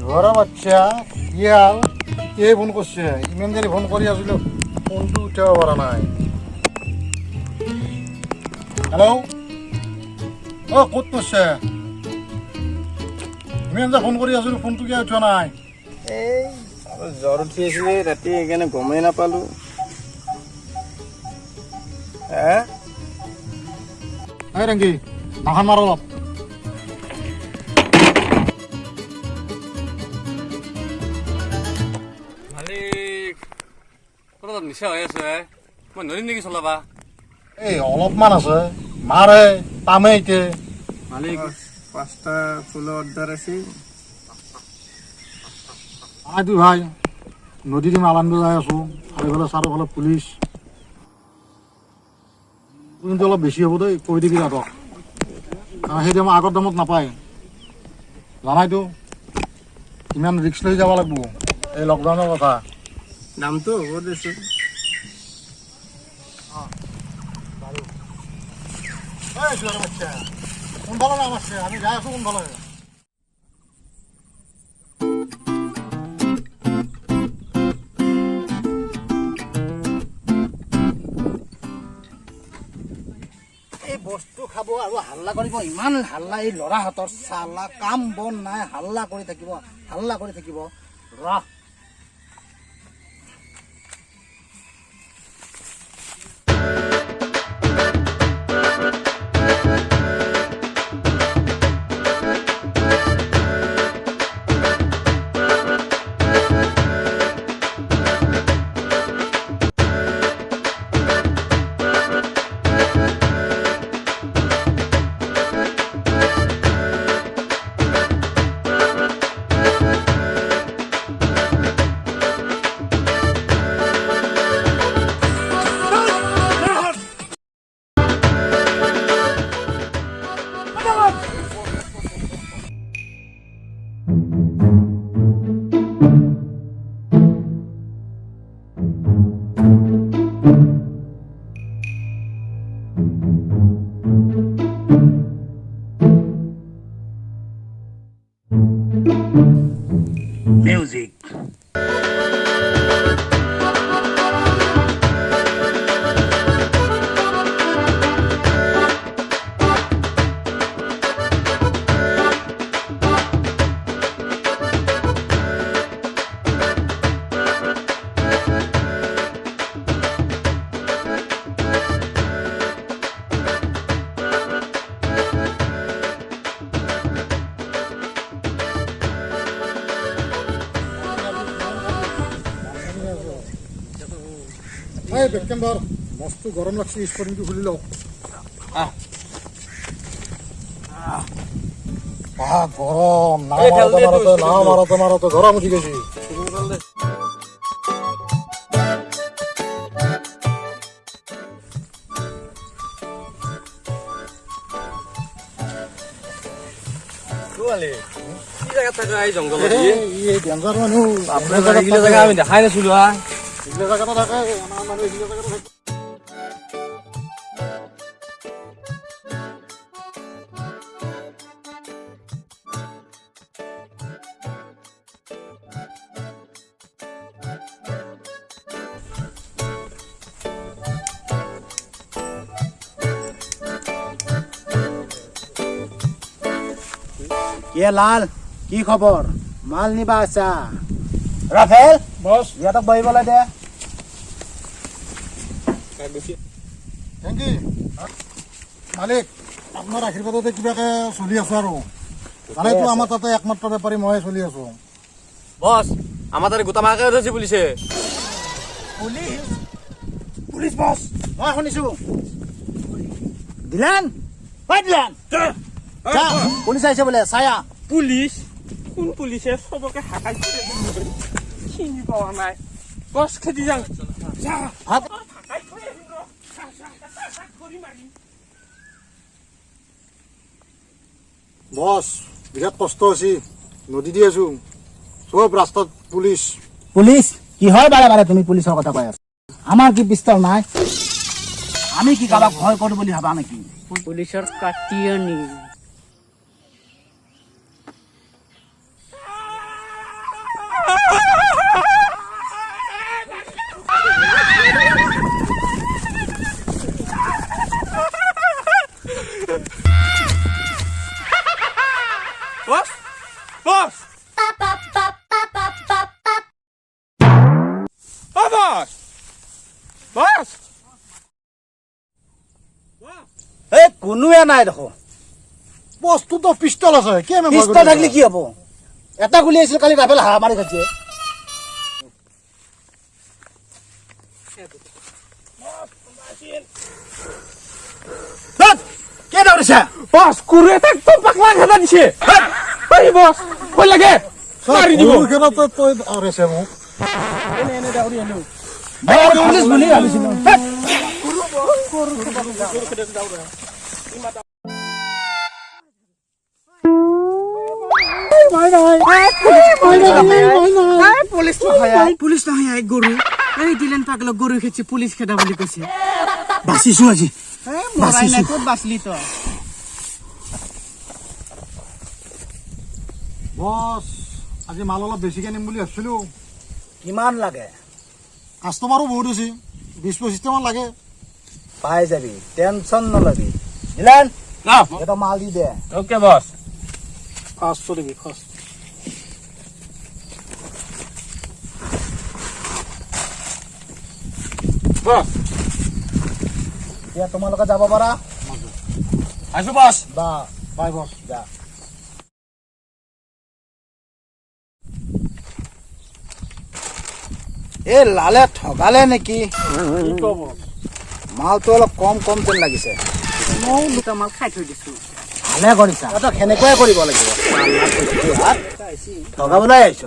ঘৰৰ বাচ্চা ইয়াল এই ফোন কৰছে ইমান দেৰি ফোন কৰি আসলে ফোনটো উঠাব পৰা নাই হ্যালো ও ক'ত কৰছে ইমান যে ফোন কৰি আছিলো ফোনটো কিয় উঠোৱা নাই এই জ্বৰ উঠি আছিলে ৰাতি সেইকাৰণে গমেই নাপালো এই ৰেংকি নাখান মাৰ অলপ নিচা হৈ আছে মই নৰিম নেকি চলাবা এই অলপমান আছে মাৰে পামে এতিয়া মালিক 5টা ফুলৰ অৰ্ডাৰ আছে আইটো ভাই নদী দি মাল আনিব যাই আছো চাৰিওফালে চাৰিওফালে পুলিচ কিন্তু অলপ বেছি হ'ব দেই কৈ দিবি তাতক সেই দাম আগৰ দামত নাপায় জানাইতো কিমান ৰিক্স লৈ যাব লাগিব এই লকডাউনৰ কথা দামটো হ'ব দেচোন কোনফালে নাম আছে আমি যাই আছো কোনফালে বস্তু খাব আৰু হাল্লা কৰিব ইমান হাল্লা এই ল'ৰাহঁতৰ চালা কাম বন নাই হাল্লা কৰি থাকিব ৰহ Music. এই বেটকেন ধর মস্ত গরম লাগছে স্পটিংটো খুলি লও গরম না মারাতে গরম উঠি গেছি কি জায়গা থাকে এই জঙ্গল ডেঞ্জাৰ মানুহ আপনাৰ জায়গা আমি দেখাই নাছিলো এইগিলা জায়গাটা থাকে আমাৰ মানুহ এইগিলা জায়গাটা থাকে কে লাল কি খবৰ মাল নিবা আছা ৰাফেল বস ইয়াতক বহিবলৈ দে থেংক ইউ মালিক আপোনাৰ আশীৰ্বাদতে কিবাকে চলি আছো আৰু জানাইতো আমাৰ তাতে একমাত্ৰ বেপাৰী ময়ে চলি আছো বস আমার তারে গোটা মাকে ধরেছে পুলিশে পুলিচ বস মই শুনিছো দিলান দিলান পুলিচ আহিছে বোলে চায়া পুলিশ কোন পুলিশে সবকে হাকাই করে চিনি পাওয়া নাই বস খেদি যাও বস বিৰাট কষ্ট হৈছে নদী দি আছো সব ৰাস্তাত পুলিশ পুলিচ কি হয় বাৰে বাৰে তুমি পুলিচৰ কথা কৈ আছা আমাৰ কি পিস্তল নাই আমি কি কাবাক ভয় কৰো বুলি ভাবা নেকি পুলিচৰ কাটিয়ে নি বস বস ও বস বস এই কোনোৱে নাই দেখোন বস্তুটো পিষ্টল আছে কেমে পিষ্টল থাকলে কি হব এটা গুলি আহিছিল কালি ৰাফেল হাৰা মাৰি খাইছে কে দৌৰিছে বস কুরে একদম পাকলা খেলা দিছে এই বস কই লাগে মারি দিব খেলাতে তই আরেছে মোক পুলিচ বুলি ভাবিছিলো পুলিচ নহয় গরু এই দিলেন পাগল গরু খেয়েছে পুলিশ খেদা বলে কইছে বাচিছো আজি ক'ত বাচলি তো বস আজি মাল অলপ বেছিকে নিম বুলি ভাবিছিলো কিমান লাগে কাষ্টমাৰো বহুত হৈছে 20-25 মান লাগে পাই যাবি টেনশন নলবি দিলেন না এটা মাল দি দে ওকে বস 500 দিবি ফার্স্ট বস এতিয়া তোমালোকে যাব পাৰা আসো বস বা বাই বস যা এ লালে ঠগালে নেকি মালটো অলপ কম কম যেন লাগিছে মই দুটা মাল খাই থৈ দিছো ভালে কৰিছা তই সেনেকুৱাই কৰিব লাগিব ঠগাবলৈ আহিছ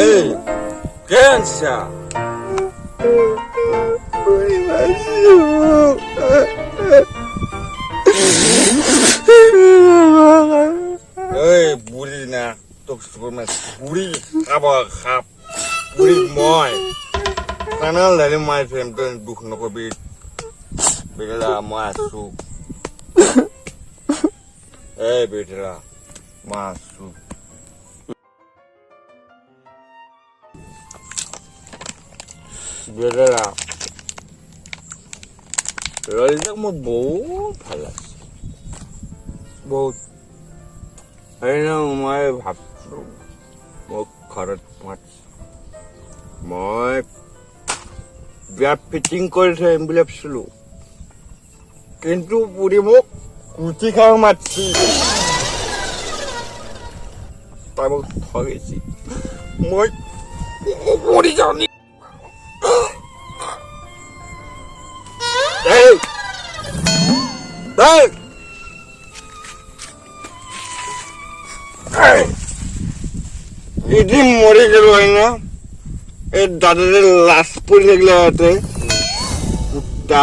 এই কেনসা এই বুড়ি না তোক সুরমাস বুড়ি খাবা খাপ বুড়ি মই কানাল ধরে মাই ফেম তো দুখ নকবি বেলা মই আছো এই বেটা মাসু বেলা ললিতাক মই বহুত ভাল লাগছে বহুত মই ভাবছো মোক ঘৰত মই বিয়া ফিটিং কৰি থৈ বুলি ভাবিছিলো কিন্তু পুৰি মোক কুটি খাওঁ মাতছি তাই মোক ঠগিছি মই মৰি যাওঁ নি এদিন মরে গেল না এই দাদাদের লাশ পড়ে থাকলে হাতে কুত্তা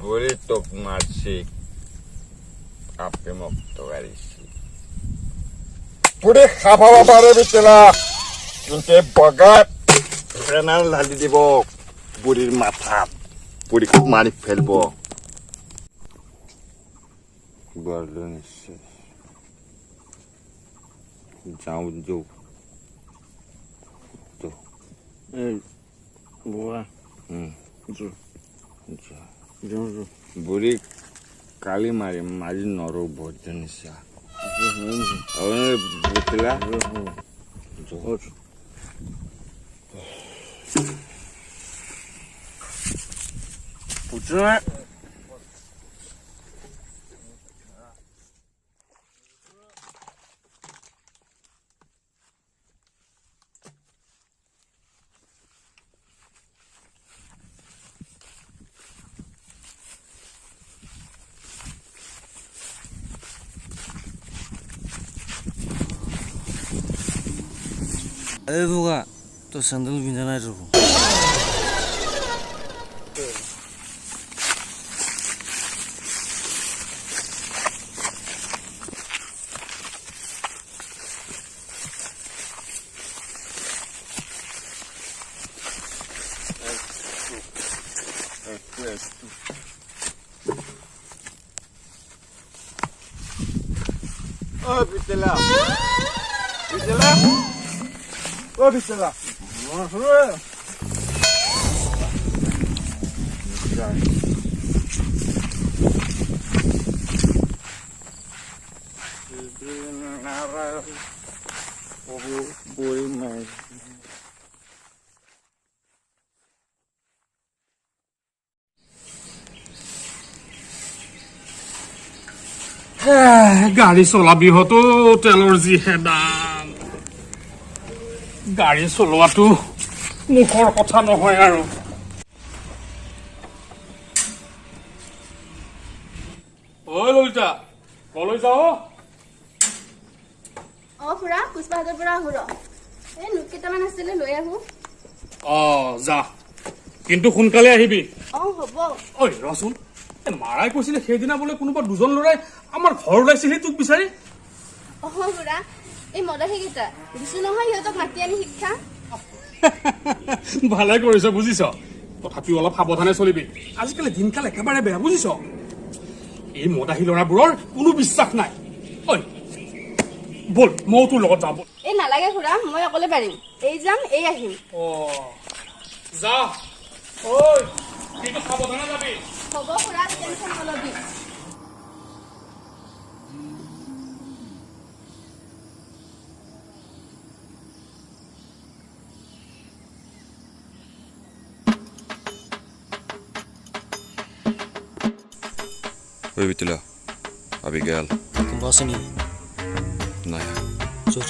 বলি তোক মারছি আপনি মুক্ত গাড়িছি পুরে খাওয়া পারে বেচলা কিন্তু বগাত ফেনাল ঢালি দিব বুড়ির মাথা বুড়ি মারি ফেলব বললো নিশ্চয় যাও যাও তো বুয়া বুড়ি কালি মারি মারি নর ভোজ নিশা বুঝলা বুঝলা এই বুগা তো স্যান্ডেল পিন্ধা নাই তো Oh, Bitela. Bitela. Oh, Bitela. গাড়ী চলাবি হতো তেলৰ যিহে দাম গাড়ী চলোৱাটো মুখৰ কথা নহয় আৰু ঐ ললিতা কলৈ যাও খুৰা পুষ্পাহাতৰ পৰা আহো এই নোট কেইটামান আছিলে লৈ আহো যা কিন্তু সোনকালে আহিবি হ'ব ঐ ৰচোন মাৰাই কৈছিলে সেইদিনা বোলে কোনোবা দুজন ল'ৰাই আমাৰ ঘৰ ওলাইছিলহি তোক বিচাৰি খুৰা এই মদাহী কেইটা দিছো নহয় সিহঁতক মাতি আনি শিক্ষা ভালে কৰিছ বুজিছ তথাপিও অলপ সাৱধানে চলিবি আজিকালি দিনকাল একেবাৰে বেয়া বুজিছ এই মদাহী ল'ৰাবোৰৰ কোনো বিশ্বাস নাই ঐ বল ময়ো তোৰ লগত যাওঁ এই নালাগে খুৰা মই অকলে পাৰিম এই যাম এই আহিম যা ঐ কিন্তু সাৱধানে যাবি হ'ব খুৰা টেনশ্যন নলবি Oi, Bitela. Abigail. কোনোবা আছে নেকি নাই. চল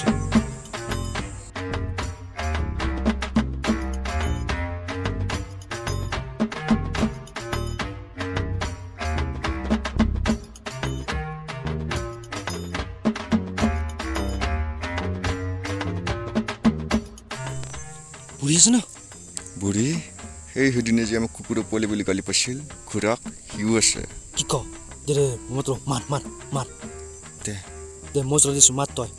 বুঢ়ী আছে ন বুঢ়ী সেই সিদিনে যে আমাক কুকুৰৰ পোৱালি বুলি গালি পাইছিল খুৰাক সিও আছে কি ক দে মাত্ৰ মাত দে মই চলাই দিছোঁ মাত তই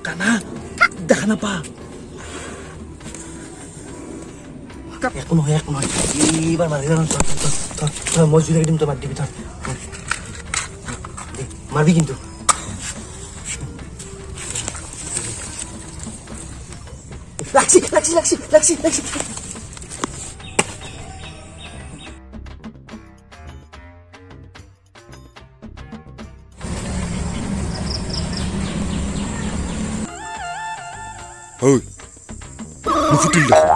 কানা দেখা নাপা একো নহয় এইবাৰ মাৰিব মই জুই লাগি দিম তই মাত দিবি তই মাৰিবি কিন্তু লাক্সি ঐ নুফুটিল দেখোন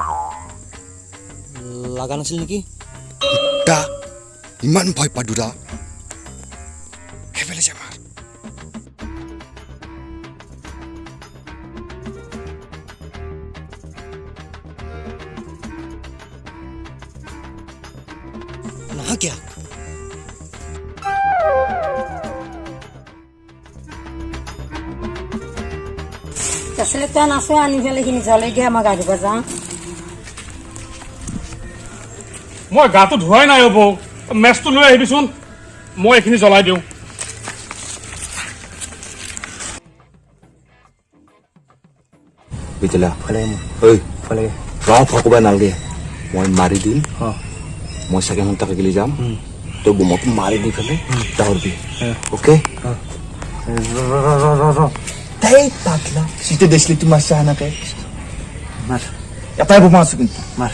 লাগা নাছিল নেকি তা ইমান ভয় পাদুৰা সেইফালে যাবা নাহা কিয়া আসলে তেন আছে আনি ফেলে কিনি চলে গিয়ে আমার গাড়ি বাজা মই গাটো ধোৱাই নাই হ'ব মেচটো লৈ আহিবিচোন মই এইখিনি জ্বলাই দিওঁ Bitela. Oi, rong phokba nalge. Moi mari di. Moi sake hunta kagili jam. To bumot mari di phele. Daurbi. Okay? Tay patla site desli tu masana kay mar yapay bumasukin mar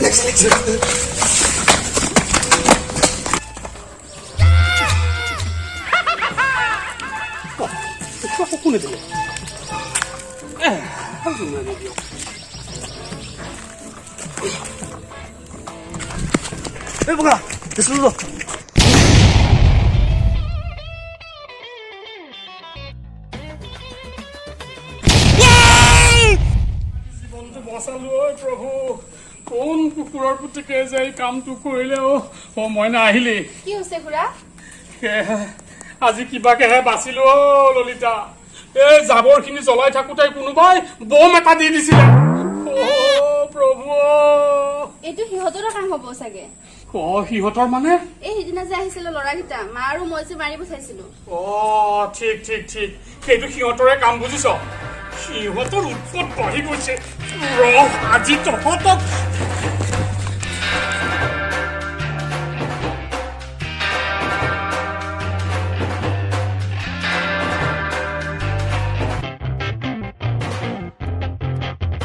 Lex কোনে দিলে Hey buka deslu lo বাচালো ঐ প্ৰভু কোন কুকুৰৰ পুতেকে যে এই কামটো কৰিলে অ মইনা আহিলি কি হৈছে খুৰা আজি কিবাকেহে বাচিলো ললিতা এই জাবৰখিনি জ্বলাই থাকোঁতে কোনোবাই বম এটা দি দিছিলে প্ৰভু এইটো সিহঁতৰ কাম হ'ব চাগে সিহঁতৰ মানে এই সিদিনা যে আহিছিল ল'ৰাকেইটা মা আৰু মই যে মাৰিব চাইছিলো ঠিক ঠিক ঠিক সেইটো সিহঁতৰে কাম বুজিছ সিহঁতৰ উৎপত বাঢ়ি গৈছে আজি তহঁতক